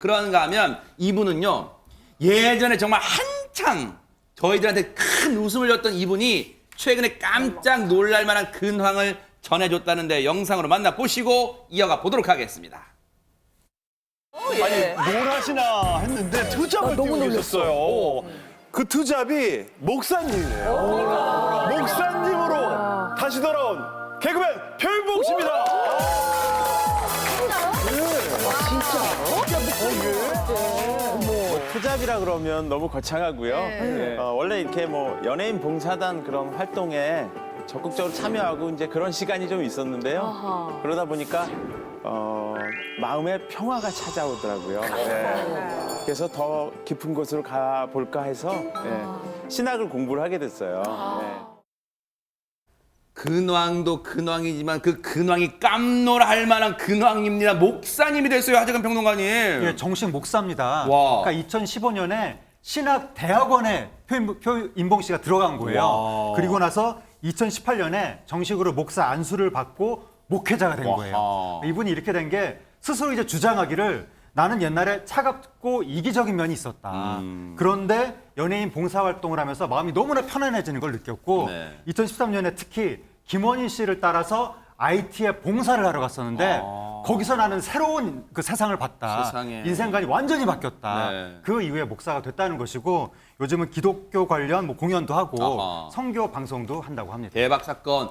그런가 하면 이분은요. 예전에 정말 한창 저희들한테 큰 웃음을 줬던 이분이 최근에 깜짝 놀랄 만한 근황을 전해줬다는데 영상으로 만나보시고 이어가 보도록 하겠습니다. 아니 뭘 하시나 했는데 투잡을 너무 뛰고 계셨어요. 그 투잡이 목사님이에요. 목사님으로 다시 돌아온 개그맨 표인봉 씨입니다. 투잡이라 그러면 너무 거창하고요. 원래 이렇게 뭐 연예인 봉사단 그런 활동에 적극적으로 참여하고 이제 그런 시간이 좀 있었는데요. 그러다 보니까 마음의 평화가 찾아오더라고요. 그래서 더 깊은 곳으로 가볼까 해서 신학을 공부를 하게 됐어요. 근황도 근황이지만 그 근황이 깜놀할 만한 근황입니다. 목사님이 됐어요, 하재근 평론가님. 예, 정식 목사입니다. 와. 그러니까 2015년에 신학대학원에 표인봉 씨가 들어간 거예요. 와. 그리고 나서 2018년에 정식으로 목사 안수를 받고 목회자가 된 거예요. 와. 이분이 이렇게 된 게 스스로 이제 주장하기를 나는 옛날에 차갑고 이기적인 면이 있었다. 그런데 연예인 봉사활동을 하면서 마음이 너무나 편안해지는 걸 느꼈고 네. 2013년에 특히 김원희 씨를 따라서 IT에 봉사를 하러 갔었는데 거기서 나는 새로운 그 세상을 봤다. 세상에. 인생관이 완전히 바뀌었다. 네. 그 이후에 목사가 됐다는 것이고 요즘은 기독교 관련 뭐 공연도 하고 아하. 선교 방송도 한다고 합니다. 대박 사건.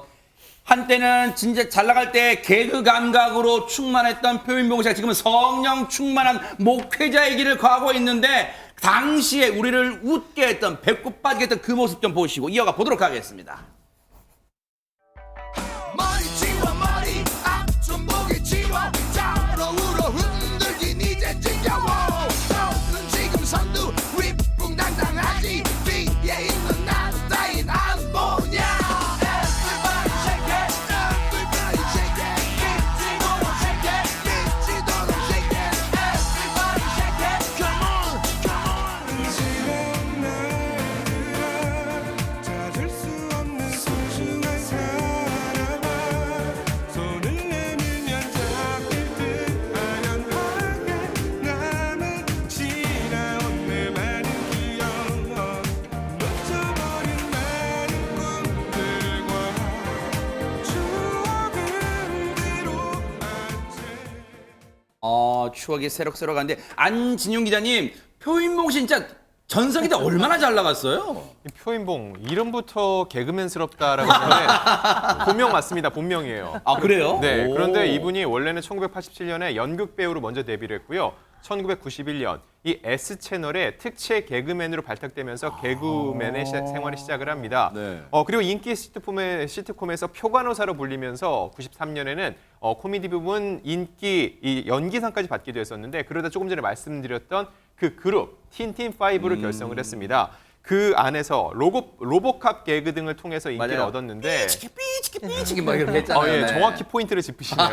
한때는 진짜 잘 나갈 때 개그 감각으로 충만했던 표인봉 씨가 지금은 성령 충만한 목회자의 길을 가고 있는데 당시에 우리를 웃게 했던 배꼽 빠지게 했던 그 모습 좀 보시고 이어가 보도록 하겠습니다. 머리 치워 머리 앞좀 보기 치워 좌로 우로 흔들긴 이제 지겨워 너는 지금 선두 위풍당당하지 뒤에 있는 난 따윈 안 보냐 Everybody shake it Everybody shake it 믿지도 shake it 믿지도 shake it Everybody shake it Come on come on 지난 날들아 찾을 수 없는 소중한 사람아 손을 내밀면 잡힐 듯 아련하게 남은 지나온 내 많은 기억 놓쳐버린 많은 꿈들과 추억은 뒤로 앉아 추억이 새록새록한데 안진용 기자님 표인봉 씨 진짜 전성기 때 얼마나 잘 나갔어요? 표인봉 이름부터 개그맨스럽다라고 하는데 본명 맞습니다. 본명이에요. 아 그래요? 네. 오. 그런데 이분이 원래는 1987년에 연극 배우로 먼저 데뷔를 했고요. 1991년 이 S채널의 특채 개그맨으로 발탁되면서 개그맨의 생활을 시작을 합니다. 네. 그리고 인기 시트콤에서 표관호사로 불리면서 93년에는 코미디 부분 인기 이 연기상까지 받게 되었었는데 그러다 조금 전에 말씀드렸던 그 그룹 틴틴5를 결성을 했습니다. 그 안에서 로보캅 개그 등을 통해서 인기를 맞아요. 얻었는데 삐치기 막 이렇게 했잖아요. 예, 네. 정확히 포인트를 짚으시네요.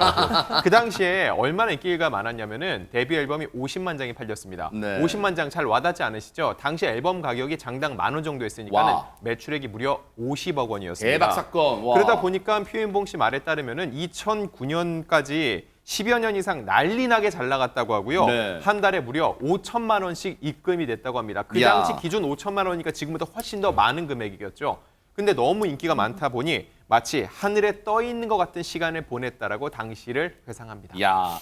그 당시에 얼마나 인기가 많았냐면은 데뷔 앨범이 50만 장이 팔렸습니다. 네. 50만 장 잘 와닿지 않으시죠? 당시 앨범 가격이 장당 10,000원 정도 했으니까 와. 매출액이 무려 50억 원이었습니다. 대박 사건. 와. 그러다 보니까 표인봉 씨 말에 따르면은 2009년까지 10여 년 이상 난리 나게 잘 나갔다고 하고요. 네. 한 달에 무려 5천만 원씩 입금이 됐다고 합니다. 그 야. 당시 기준 5천만 원이니까 지금보다 훨씬 더 많은 금액이겠죠. 근데 너무 인기가 많다 보니 마치 하늘에 떠 있는 것 같은 시간을 보냈다라고 당시를 회상합니다. 야.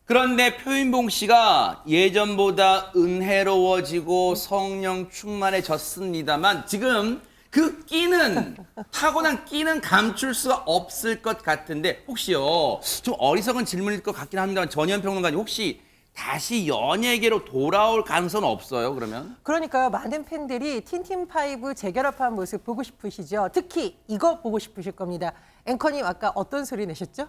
그런데 표인봉 씨가 예전보다 은혜로워지고 성령 충만해졌습니다만 지금 그 끼는 타고난 끼는 감출 수가 없을 것 같은데 혹시요 좀 어리석은 질문일 것 같긴 합니다만 전현 평론가님 혹시 다시 연예계로 돌아올 가능성은 없어요 그러면? 그러니까 많은 팬들이 틴틴5 재결합한 모습 보고 싶으시죠. 특히 이거 보고 싶으실 겁니다. 앵커님 아까 어떤 소리 내셨죠?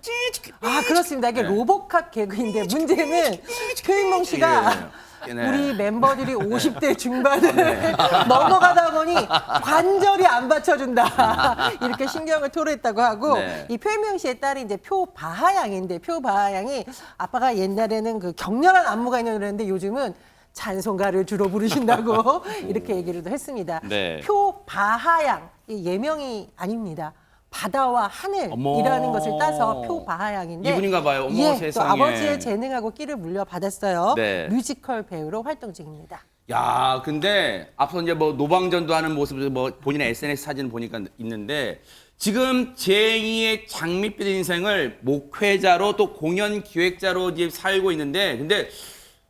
아 그렇습니다. 이게 네. 로보캅 개그인데 문제는 표인봉 씨가 네. 우리 멤버들이 50대 중반을 넘어가다 보니 관절이 안 받쳐준다 이렇게 신경을 토로했다고 하고 네. 이 표인봉 씨의 딸이 이제 표바하양인데 표바하양이 아빠가 옛날에는 그 격렬한 안무가 있는 노래인데 요즘은 찬송가를 주로 부르신다고 이렇게 얘기를 했습니다. 네. 표바하양 이 예명이 아닙니다. 바다와 하늘이라는 어머. 것을 따서 표바하양인데 이분인가 봐요. 어머, 예, 또 세상에. 아버지의 재능하고 끼를 물려받았어요. 네. 뮤지컬 배우로 활동 중입니다. 야, 근데 앞서 이제 뭐 노방전도 하는 모습을 뭐 본인의 SNS 사진 보니까 있는데 지금 제2의 장밋빛 인생을 목회자로 또 공연 기획자로 이제 살고 있는데 근데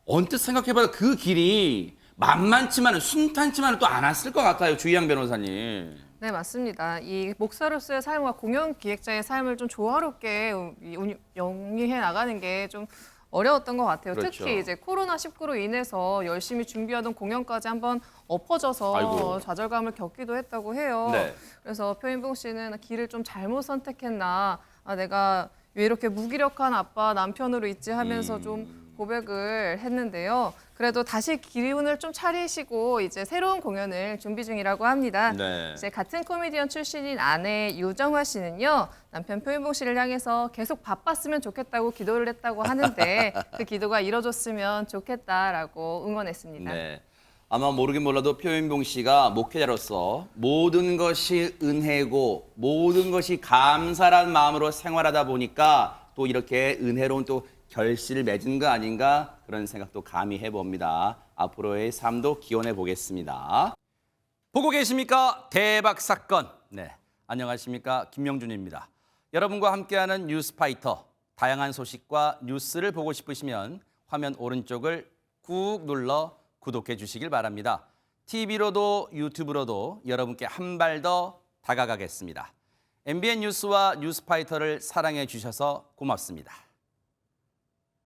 언뜻 생각해봐도 그 길이 만만치만은 순탄치만은 또 않았을 것 같아요, 주희양 변호사님. 네, 맞습니다. 이 목사로서의 삶과 공연 기획자의 삶을 좀 조화롭게 영위해 나가는 게 좀 어려웠던 것 같아요. 그렇죠. 특히 이제 코로나19로 인해서 열심히 준비하던 공연까지 한번 엎어져서 아이고. 좌절감을 겪기도 했다고 해요. 네. 그래서 표인봉 씨는 길을 좀 잘못 선택했나, 내가 왜 이렇게 무기력한 아빠 남편으로 있지 하면서 좀 고백을 했는데요. 그래도 다시 기운을 좀 차리시고 이제 새로운 공연을 준비 중이라고 합니다. 네. 이제 같은 코미디언 출신인 아내 유정화 씨는요. 남편 표인봉 씨를 향해서 계속 바빴으면 좋겠다고 기도를 했다고 하는데 그 기도가 이뤄졌으면 좋겠다라고 응원했습니다. 네. 아마 모르긴 몰라도 표인봉 씨가 목회자로서 모든 것이 은혜고 모든 것이 감사란 마음으로 생활하다 보니까 또 이렇게 은혜로운 또 결실을 맺은 거 아닌가 그런 생각도 감히 해봅니다. 앞으로의 삶도 기원해 보겠습니다. 보고 계십니까? 대박 사건. 네, 안녕하십니까? 김명준입니다. 여러분과 함께하는 뉴스파이터. 다양한 소식과 뉴스를 보고 싶으시면 화면 오른쪽을 꾹 눌러 구독해 주시길 바랍니다. TV로도 유튜브로도 여러분께 한 발 더 다가가겠습니다. MBN 뉴스와 뉴스파이터를 사랑해 주셔서 고맙습니다.